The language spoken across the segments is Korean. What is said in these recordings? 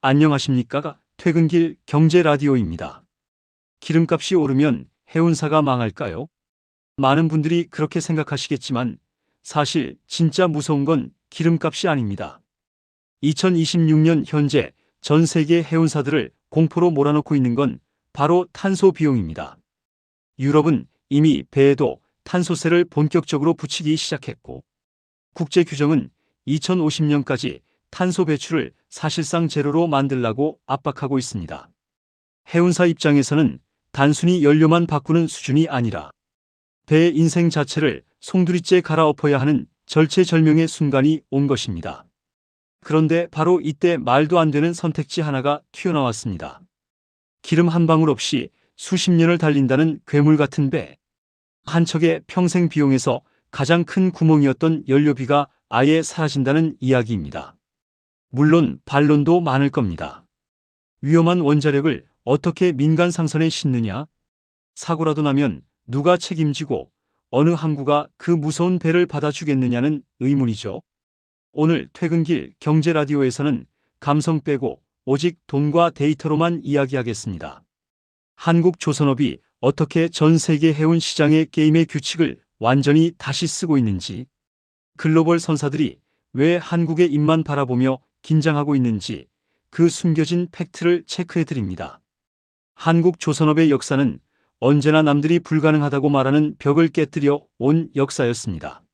안녕하십니까? 퇴근길 경제라디오입니다. 기름값이 오르면 해운사가 망할까요? 많은 분들이 그렇게 생각하시겠지만 사실 진짜 무서운 건 기름값이 아닙니다. 2026년 현재 전 세계 해운사들을 공포로 몰아넣고 있는 건 바로 탄소 비용입니다. 유럽은 이미 배에도 탄소세를 본격적으로 붙이기 시작했고, 국제 규정은 2050년까지 탄소 배출을 사실상 제로로 만들라고 압박하고 있습니다. 해운사 입장에서는 단순히 연료만 바꾸는 수준이 아니라 배의 인생 자체를 송두리째 갈아엎어야 하는 절체절명의 순간이 온 것입니다. 그런데 바로 이때 말도 안 되는 선택지 하나가 튀어나왔습니다. 기름 한 방울 없이 수십 년을 달린다는 괴물 같은 배. 한 척의 평생 비용에서 가장 큰 구멍이었던 연료비가 아예 사라진다는 이야기입니다. 물론 반론도 많을 겁니다. 위험한 원자력을 어떻게 민간 상선에 싣느냐? 사고라도 나면 누가 책임지고 어느 항구가 그 무서운 배를 받아주겠느냐는 의문이죠. 오늘 퇴근길 경제라디오에서는 감성 빼고 오직 돈과 데이터로만 이야기하겠습니다. 한국조선업이 어떻게 전 세계 해운 시장의 게임의 규칙을 완전히 다시 쓰고 있는지, 글로벌 선사들이 왜 한국의 입만 바라보며 긴장하고 있는지 그 숨겨진 팩트를 체크해드립니다. 한국조선업의 역사는 언제나 남들이 불가능하다고 말하는 벽을 깨뜨려 온 역사였습니다.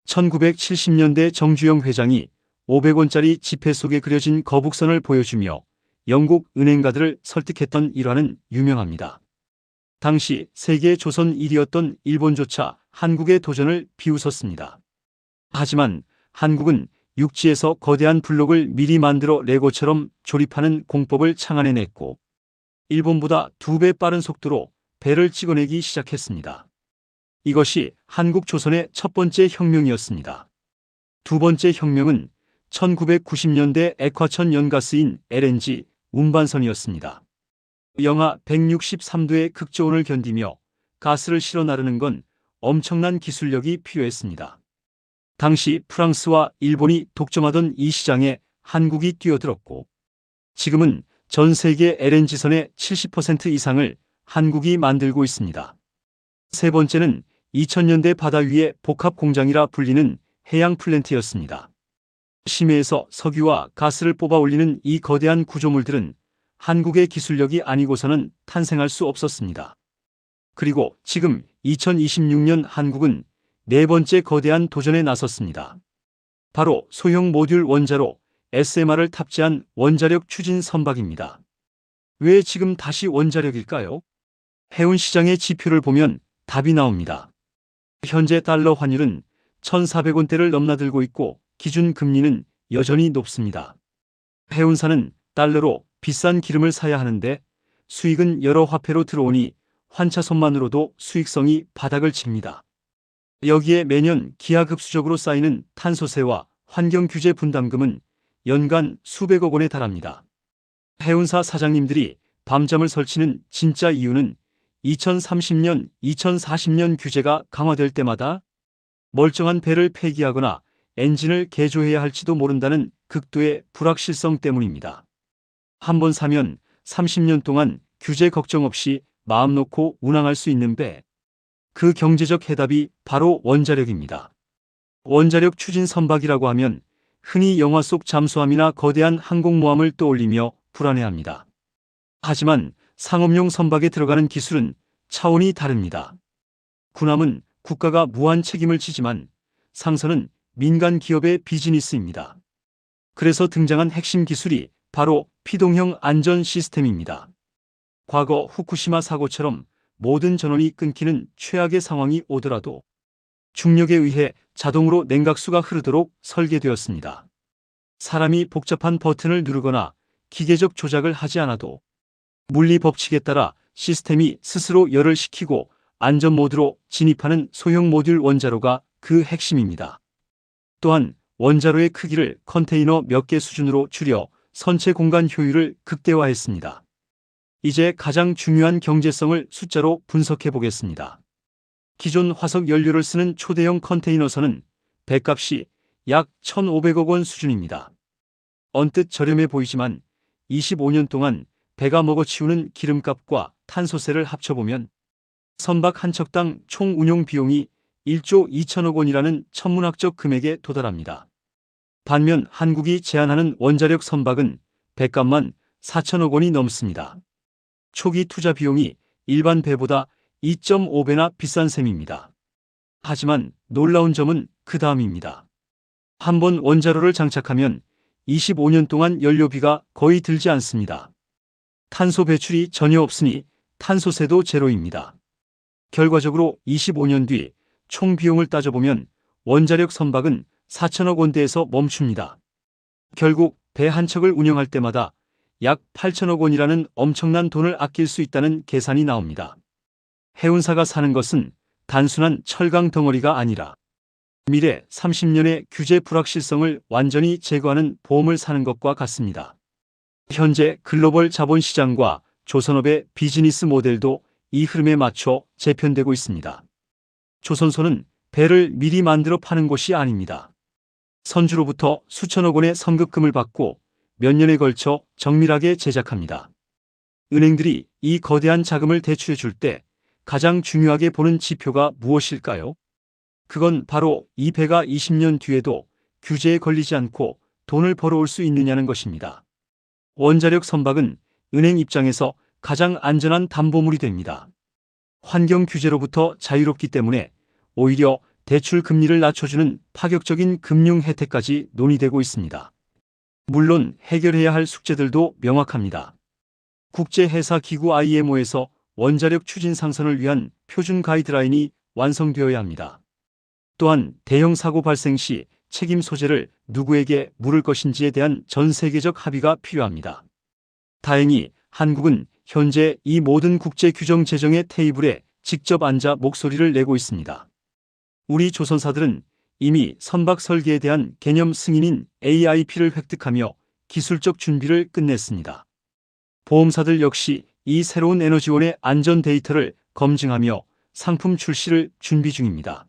1970년대 정주영 회장이 500원짜리 지폐 속에 그려진 거북선을 보여주며 영국 은행가들을 설득했던 일화는 유명합니다. 당시 세계 조선 1위였던 일본조차 한국의 도전을 비웃었습니다. 하지만 한국은 육지에서 거대한 블록을 미리 만들어 레고처럼 조립하는 공법을 창안해냈고, 일본보다 2배 빠른 속도로 배를 찍어내기 시작했습니다. 이것이 한국조선의 첫 번째 혁명이었습니다. 두 번째 혁명은 1990년대 액화천 연가스인 LNG 운반선이었습니다. 영하 163도의 극저온을 견디며 가스를 실어 나르는 건 엄청난 기술력이 필요했습니다. 당시 프랑스와 일본이 독점하던 이 시장에 한국이 뛰어들었고, 지금은 전 세계 LNG선의 70% 이상을 한국이 만들고 있습니다. 세 번째는 2000년대 바다 위의 복합 공장이라 불리는 해양 플랜트였습니다. 심해에서 석유와 가스를 뽑아 올리는 이 거대한 구조물들은 한국의 기술력이 아니고서는 탄생할 수 없었습니다. 그리고 지금 2026년 한국은 네 번째 거대한 도전에 나섰습니다. 바로 소형 모듈 원자로 SMR을 탑재한 원자력 추진 선박입니다. 왜 지금 다시 원자력일까요? 해운 시장의 지표를 보면 답이 나옵니다. 현재 달러 환율은 1,400원대를 넘나들고 있고 기준 금리는 여전히 높습니다. 해운사는 달러로 비싼 기름을 사야 하는데 수익은 여러 화폐로 들어오니 환차손만으로도 수익성이 바닥을 칩니다. 여기에 매년 기하급수적으로 쌓이는 탄소세와 환경규제 분담금은 연간 수백억 원에 달합니다. 해운사 사장님들이 밤잠을 설치는 진짜 이유는 2030년, 2040년 규제가 강화될 때마다 멀쩡한 배를 폐기하거나 엔진을 개조해야 할지도 모른다는 극도의 불확실성 때문입니다. 한번 사면 30년 동안 규제 걱정 없이 마음 놓고 운항할 수 있는 배. 그 경제적 해답이 바로 원자력입니다. 원자력 추진 선박이라고 하면 흔히 영화 속 잠수함이나 거대한 항공모함을 떠올리며 불안해합니다. 하지만 상업용 선박에 들어가는 기술은 차원이 다릅니다. 군함은 국가가 무한 책임을 지지만 상선은 민간 기업의 비즈니스입니다. 그래서 등장한 핵심 기술이 바로 피동형 안전 시스템입니다. 과거 후쿠시마 사고처럼 모든 전원이 끊기는 최악의 상황이 오더라도 중력에 의해 자동으로 냉각수가 흐르도록 설계되었습니다. 사람이 복잡한 버튼을 누르거나 기계적 조작을 하지 않아도 물리 법칙에 따라 시스템이 스스로 열을 식히고 안전 모드로 진입하는 소형 모듈 원자로가 그 핵심입니다. 또한 원자로의 크기를 컨테이너 몇 개 수준으로 줄여 선체 공간 효율을 극대화했습니다. 이제 가장 중요한 경제성을 숫자로 분석해 보겠습니다. 기존 화석 연료를 쓰는 초대형 컨테이너선은 배값이 약 1,500억 원 수준입니다. 언뜻 저렴해 보이지만 25년 동안 배가 먹어치우는 기름값과 탄소세를 합쳐보면 선박 한 척당 총 운용 비용이 1조 2천억 원이라는 천문학적 금액에 도달합니다. 반면 한국이 제안하는 원자력 선박은 배값만 4천억 원이 넘습니다. 초기 투자 비용이 일반 배보다 2.5배나 비싼 셈입니다. 하지만 놀라운 점은 그 다음입니다. 한번 원자로를 장착하면 25년 동안 연료비가 거의 들지 않습니다. 탄소 배출이 전혀 없으니 탄소세도 제로입니다. 결과적으로 25년 뒤 총 비용을 따져보면 원자력 선박은 4천억 원대에서 멈춥니다. 결국 배 한 척을 운영할 때마다 약 8천억 원이라는 엄청난 돈을 아낄 수 있다는 계산이 나옵니다. 해운사가 사는 것은 단순한 철강 덩어리가 아니라 미래 30년의 규제 불확실성을 완전히 제거하는 보험을 사는 것과 같습니다. 현재 글로벌 자본시장과 조선업의 비즈니스 모델도 이 흐름에 맞춰 재편되고 있습니다. 조선소는 배를 미리 만들어 파는 곳이 아닙니다. 선주로부터 수천억 원의 선급금을 받고 몇 년에 걸쳐 정밀하게 제작합니다. 은행들이 이 거대한 자금을 대출해 줄 때 가장 중요하게 보는 지표가 무엇일까요? 그건 바로 이 배가 20년 뒤에도 규제에 걸리지 않고 돈을 벌어올 수 있느냐는 것입니다. 원자력 선박은 은행 입장에서 가장 안전한 담보물이 됩니다. 환경 규제로부터 자유롭기 때문에 오히려 대출 금리를 낮춰주는 파격적인 금융 혜택까지 논의되고 있습니다. 물론 해결해야 할 숙제들도 명확합니다. 국제해사기구 IMO에서 원자력 추진 상선을 위한 표준 가이드라인이 완성되어야 합니다. 또한 대형 사고 발생 시 책임 소재를 누구에게 물을 것인지에 대한 전 세계적 합의가 필요합니다. 다행히 한국은 현재 이 모든 국제 규정 제정의 테이블에 직접 앉아 목소리를 내고 있습니다. 우리 조선사들은 이미 선박 설계에 대한 개념 승인인 AIP를 획득하며 기술적 준비를 끝냈습니다. 보험사들 역시 이 새로운 에너지원의 안전 데이터를 검증하며 상품 출시를 준비 중입니다.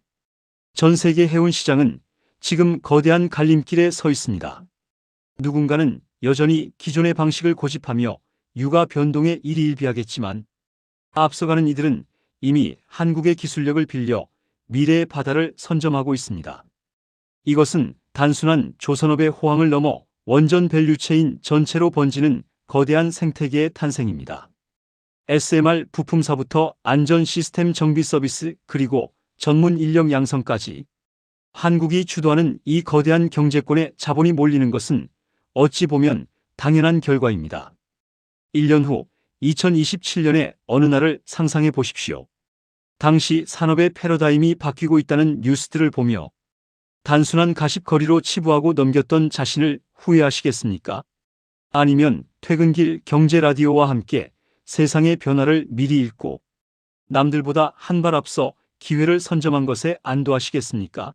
전 세계 해운 시장은 지금 거대한 갈림길에 서 있습니다. 누군가는 여전히 기존의 방식을 고집하며 육아 변동에 일희일비하겠지만 앞서가는 이들은 이미 한국의 기술력을 빌려 미래의 바다를 선점하고 있습니다. 이것은 단순한 조선업의 호황을 넘어 원전 밸류체인 전체로 번지는 거대한 생태계의 탄생입니다. SMR 부품사부터 안전 시스템 정비 서비스 그리고 전문 인력 양성까지 한국이 주도하는 이 거대한 경제권에 자본이 몰리는 것은 어찌 보면 당연한 결과입니다. 1년 후 2027년의 어느 날을 상상해 보십시오. 당시 산업의 패러다임이 바뀌고 있다는 뉴스들을 보며 단순한 가십거리로 치부하고 넘겼던 자신을 후회하시겠습니까? 아니면 퇴근길 경제라디오와 함께 세상의 변화를 미리 읽고 남들보다 한 발 앞서 기회를 선점한 것에 안도하시겠습니까?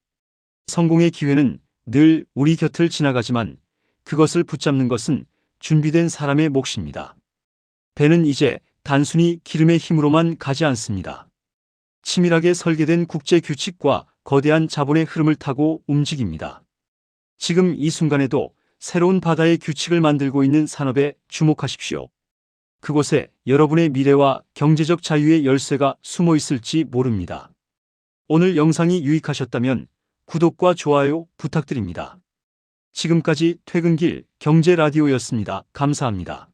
성공의 기회는 늘 우리 곁을 지나가지만 그것을 붙잡는 것은 준비된 사람의 몫입니다. 배는 이제 단순히 기름의 힘으로만 가지 않습니다. 치밀하게 설계된 국제 규칙과 거대한 자본의 흐름을 타고 움직입니다. 지금 이 순간에도 새로운 바다의 규칙을 만들고 있는 산업에 주목하십시오. 그곳에 여러분의 미래와 경제적 자유의 열쇠가 숨어 있을지 모릅니다. 오늘 영상이 유익하셨다면 구독과 좋아요 부탁드립니다. 지금까지 퇴근길 경제라디오였습니다. 감사합니다.